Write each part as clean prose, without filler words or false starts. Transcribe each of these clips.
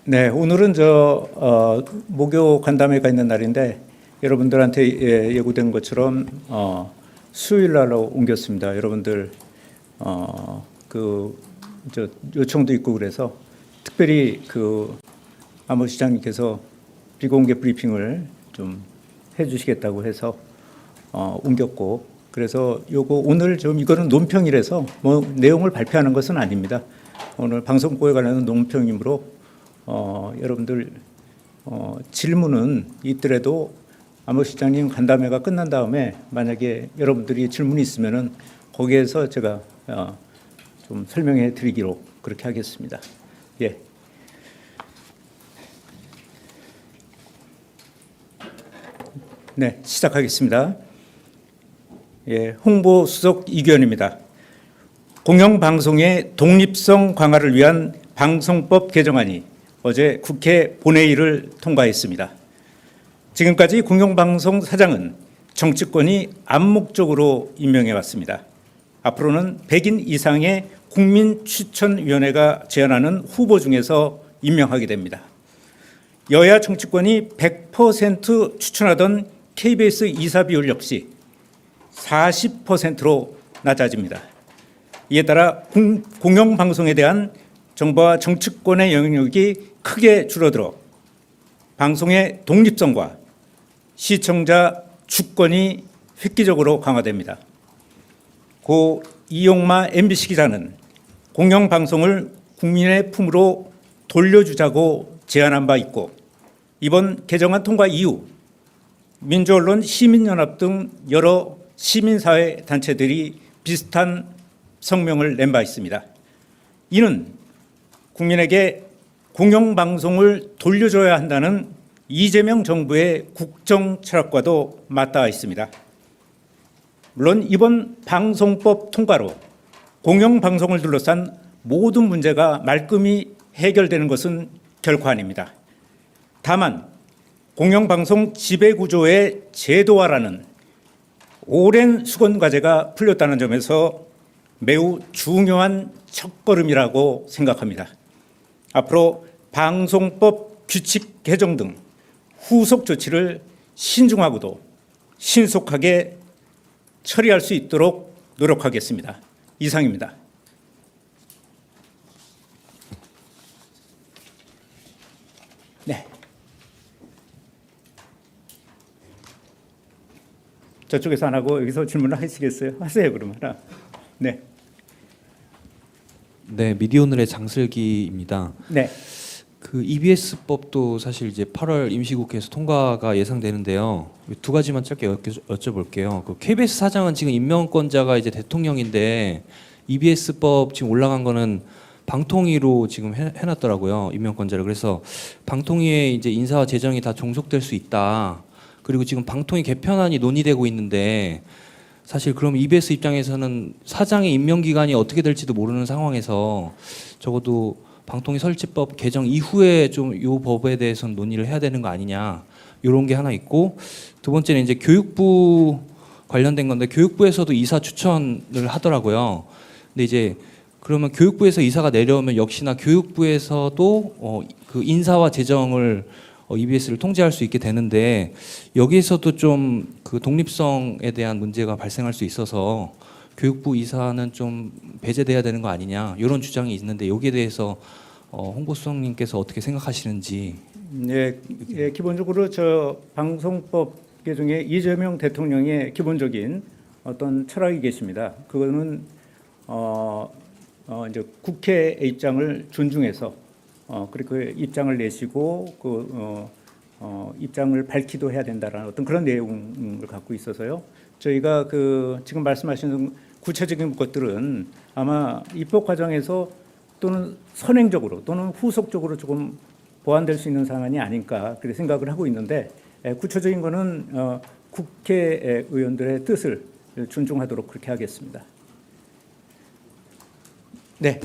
네, 오늘은 목요 간담회가 있는 날인데 여러분들한테 예고된 것처럼 수요일 날로 옮겼습니다. 여러분들 요청도 있고 그래서 특별히 안보 시장님께서 비공개 브리핑을 좀 해주시겠다고 해서 옮겼고, 그래서 오늘 이거는 논평이라서 내용을 발표하는 것은 아닙니다. 오늘 방송국에 관련한 논평이므로 여러분들 질문은 있더라도 안보 시장님 간담회가 끝난 다음에 만약에 여러분들이 질문이 있으면은 거기에서 제가 좀 설명해 드리기로 그렇게 하겠습니다. 예. 네, 시작하겠습니다. 예, 홍보수석 이규현입니다. 공영방송의 독립성 강화를 위한 방송법 개정안이 어제 국회 본회의를 통과했습니다. 지금까지 공영방송 사장은 정치권이 암묵적으로 임명해 왔습니다. 앞으로는 100인 이상의 국민추천위원회가 제안하는 후보 중에서 임명하게 됩니다. 여야 정치권이 100% 추천하던 KBS 이사 비율 역시 40%로 낮아집니다. 이에 따라 공영방송에 대한 정부와 정치권의 영향력이 크게 줄어들어 방송의 독립성과 시청자 주권이 획기적으로 강화됩니다. 고 이용마 MBC 기자는 공영방송을 국민의 품으로 돌려주자고 제안한 바 있고, 이번 개정안 통과 이후 민주언론 시민연합 등 여러 시민사회 단체들이 비슷한 성명을 낸 바 있습니다. 이는 국민에게 공영방송을 돌려줘야 한다는 이재명 정부의 국정 철학과도 맞닿아 있습니다. 물론 이번 방송법 통과로 공영방송을 둘러싼 모든 문제가 말끔히 해결되는 것은 결코 아닙니다. 다만 공영방송 지배구조의 제도화라는 오랜 수건 과제가 풀렸다는 점에서 매우 중요한 첫걸음이라고 생각합니다. 앞으로 방송법 규칙 개정 등 후속 조치를 신중하고도 신속하게 처리할 수 있도록 노력하겠습니다. 이상입니다. 네. 저쪽에서 안 하고 여기서 질문을 하시겠어요? 하세요, 그러면. 네. 네, 미디어오늘의 장슬기입니다. 네. 그 EBS법도 사실 이제 8월 임시국회에서 통과가 예상되는데요. 두 가지만 짧게 여쭤볼게요. 그 KBS 사장은 지금 임명권자가 이제 대통령인데 EBS법 지금 올라간 거는 방통위로 지금 해놨더라고요, 임명권자를. 그래서 방통위에 이제 인사와 재정이 다 종속될 수 있다. 그리고 지금 방통위 개편안이 논의되고 있는데, 사실 그럼 EBS 입장에서는 사장의 임명 기간이 어떻게 될지도 모르는 상황에서 적어도 방통위 설치법 개정 이후에 좀 이 법에 대해서는 논의를 해야 되는 거 아니냐, 이런 게 하나 있고, 두 번째는 이제 교육부 관련된 건데 교육부에서도 이사 추천을 하더라고요. 근데 이제 그러면 교육부에서 이사가 내려오면 역시나 교육부에서도 그 인사와 재정을 EBS를 통제할 수 있게 되는데, 여기에서도 좀 그 독립성에 대한 문제가 발생할 수 있어서 교육부 이사는 좀 배제돼야 되는 거 아니냐, 이런 주장이 있는데 여기에 대해서 홍보수석님께서 어떻게 생각하시는지. 네, 예, 기본적으로 방송법 개정에 이재명 대통령의 기본적인 어떤 철학이 계십니다. 그거는 이제 국회의 입장을 존중해서 그리고 입장을 내시고 입장을 밝히도 해야 된다라는 어떤 그런 내용을 갖고 있어서요. 저희가 지금 말씀하시는 구체적인 것들은 아마 입법 과정에서 또는 선행적으로 또는 후속적으로 조금 보완될 수 있는 사안이 아닐까 그렇게 생각을 하고 있는데, 구체적인 거는 국회의원들의 뜻을 존중하도록 그렇게 하겠습니다. 네.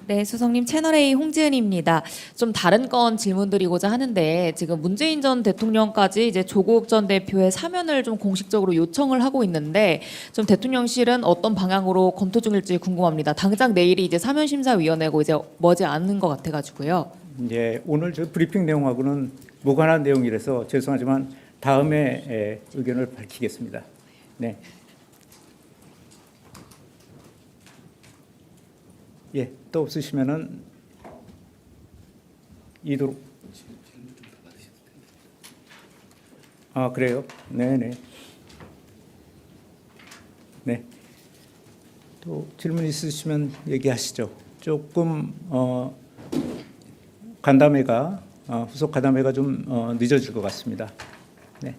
네, 수석님 채널A 홍지은입니다. 좀 다른 건 질문드리고자 하는데 지금 문재인 전 대통령까지 이제 조국 전 대표의 사면을 좀 공식적으로 요청을 하고 있는데 좀 대통령실은 어떤 방향으로 검토 중일지 궁금합니다. 당장 내일이 이제 사면심사위원회고 이제 머지 않는 것 같아가지고요. 이제 오늘 저 브리핑 내용하고는 무관한 내용이라서 죄송하지만 다음에 의견을 밝히겠습니다. 네. 예, 또 없으시면은 이도록. 아, 그래요? 네네. 네. 또 질문 있으시면 얘기하시죠. 조금 간담회가 후속 간담회가 좀 늦어질 것 같습니다. 네.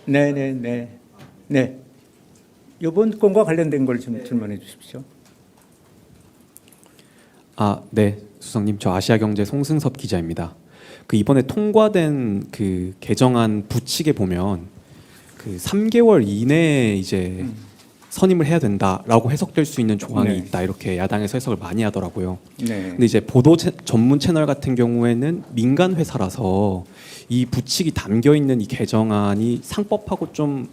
네네네. 네. 이번 건과 관련된 걸 좀 질문해 주십시오. 네, 수석님, 저 아시아경제 송승섭 기자입니다. 그 이번에 통과된 그 개정안 부칙에 보면 그 3개월 이내에 이제 선임을 해야 된다라고 해석될 수 있는 조항이 네. 있다, 이렇게 야당에서 해석을 많이 하더라고요. 네. 근데 이제 전문 채널 같은 경우에는 민간 회사라서 이 부칙이 담겨 있는 이 개정안이 상법하고 좀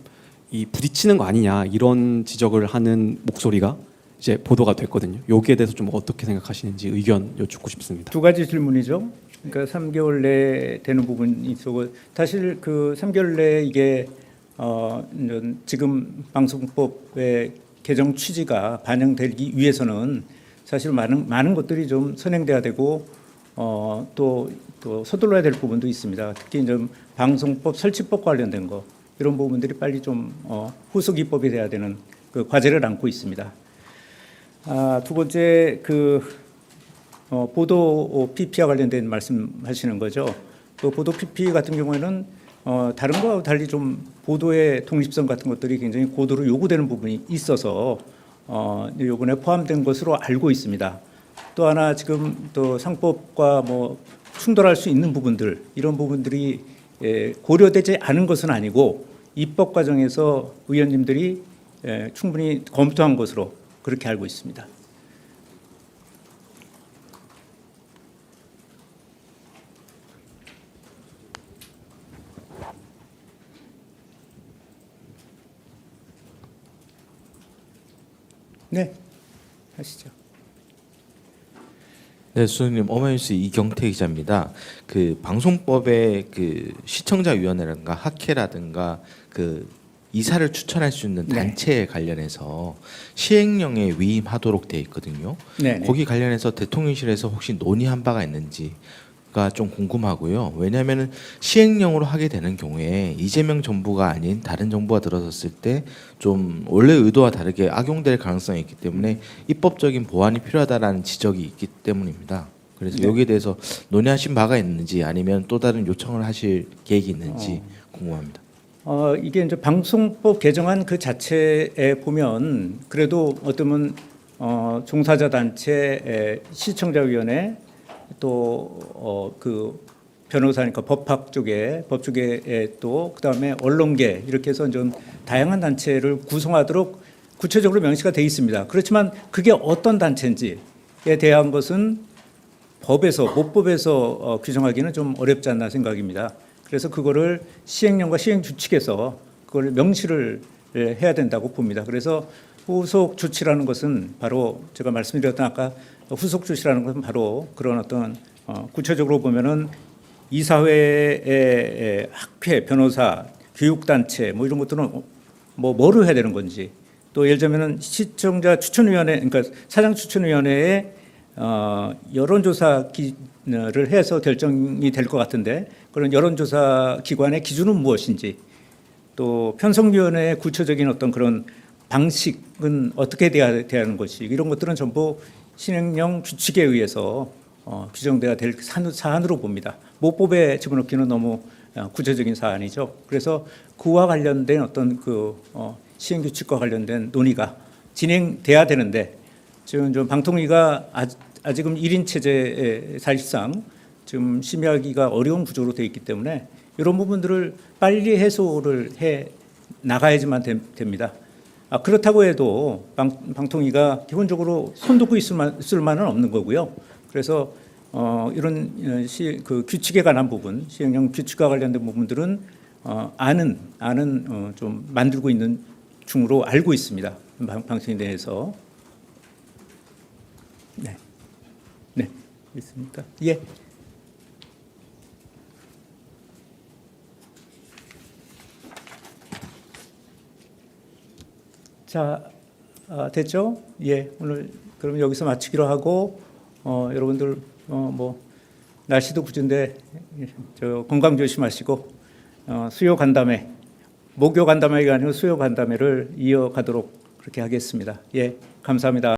이 부딪히는 거 아니냐, 이런 지적을 하는 목소리가 이제 보도가 됐거든요. 여기에 대해서 좀 어떻게 생각하시는지 의견 여쭙고 싶습니다. 두 가지 질문이죠. 그러니까 3개월 내에 되는 부분이 있고, 사실 그 3개월 내에 이게 지금 방송법의 개정 취지가 반영되기 위해서는 사실 많은 것들이 좀 선행돼야 되고 또 서둘러야 될 부분도 있습니다. 특히 이제 방송법 설치법 관련된 거, 이런 부분들이 빨리 좀 후속 입법이 돼야 되는 그 과제를 안고 있습니다. 두 번째 보도 PP와 관련된 말씀하시는 거죠. 그 보도 PP 같은 경우에는 다른 거와 달리 좀 보도의 독립성 같은 것들이 굉장히 고도로 요구되는 부분이 있어서 이번에 포함된 것으로 알고 있습니다. 또 하나 지금 또 상법과 뭐 충돌할 수 있는 부분들, 이런 부분들이 고려되지 않은 것은 아니고 입법 과정에서 의원님들이 충분히 검토한 것으로 그렇게 알고 있습니다. 네, 하시죠. 네, 수석님, 어머니뉴스 이경태 기자입니다. 그 방송법의 그 시청자위원회라든가 학회라든가 그 이사를 추천할 수 있는 네. 단체에 관련해서 시행령에 위임하도록 돼 있거든요. 네, 거기 관련해서 대통령실에서 혹시 논의한 바가 있는지가 좀 궁금하고요. 왜냐하면 시행령으로 하게 되는 경우에 이재명 정부가 아닌 다른 정부가 들어섰을 때 좀 원래 의도와 다르게 악용될 가능성이 있기 때문에 입법적인 보완이 필요하다라는 지적이 있기 때문입니다. 그래서 네. 여기에 대해서 논의하신 바가 있는지 아니면 또 다른 요청을 하실 계획이 있는지 궁금합니다. 이게 이제 방송법 개정안 그 자체에 보면 그래도 어쩌면 종사자 단체, 시청자위원회, 또 그 변호사니까 법학 쪽에 또 그다음에 언론계, 이렇게 해서 좀 다양한 단체를 구성하도록 구체적으로 명시가 돼 있습니다. 그렇지만 그게 어떤 단체인지에 대한 것은 모법에서 규정하기는 좀 어렵지 않나 생각입니다. 그래서 그거를 시행령과 시행규칙에서 그걸 명시를 해야 된다고 봅니다. 그래서 후속 조치라는 것은 바로 제가 말씀드렸던 아까 후속 조치라는 것은 바로 그런 어떤 구체적으로 보면은 이사회의 학회, 변호사, 교육단체 뭐 이런 것들은 뭐를 해야 되는 건지, 또 예를 들면은 시청자 추천위원회, 그러니까 사장 추천위원회에 여론조사를 해서 결정이 될 것 같은데, 그런 여론조사 기관의 기준은 무엇인지, 또 편성위원회의 구체적인 어떤 그런 방식은 어떻게 돼야 하는 것이, 이런 것들은 전부 시행령 규칙에 의해서 규정돼야 될 사안으로 봅니다. 모법에 집어넣기는 너무 구체적인 사안이죠. 그래서 그와 관련된 어떤 시행 규칙과 관련된 논의가 진행돼야 되는데, 지금 좀 방통위가 아직은 1인 체제에 사실상 지금 심의하기가 어려운 구조로 되어 있기 때문에 이런 부분들을 빨리 해소를 해 나가야지만 됩니다. 그렇다고 해도 방통위가 기본적으로 손 놓고 있을 만은 없는 거고요. 그래서 이런 그 규칙에 관한 부분, 시행령 규칙과 관련된 부분들은 아는 좀 만들고 있는 중으로 알고 있습니다. 방통위 내에서. 네, 있습니까? 예. 자, 됐죠? 예, 오늘 그럼 여기서 마치기로 하고 여러분들 뭐 날씨도 굿인데 저 건강 조심하시고 수요 간담회, 목요 간담회가 아니고 수요 간담회를 이어가도록 그렇게 하겠습니다. 예, 감사합니다.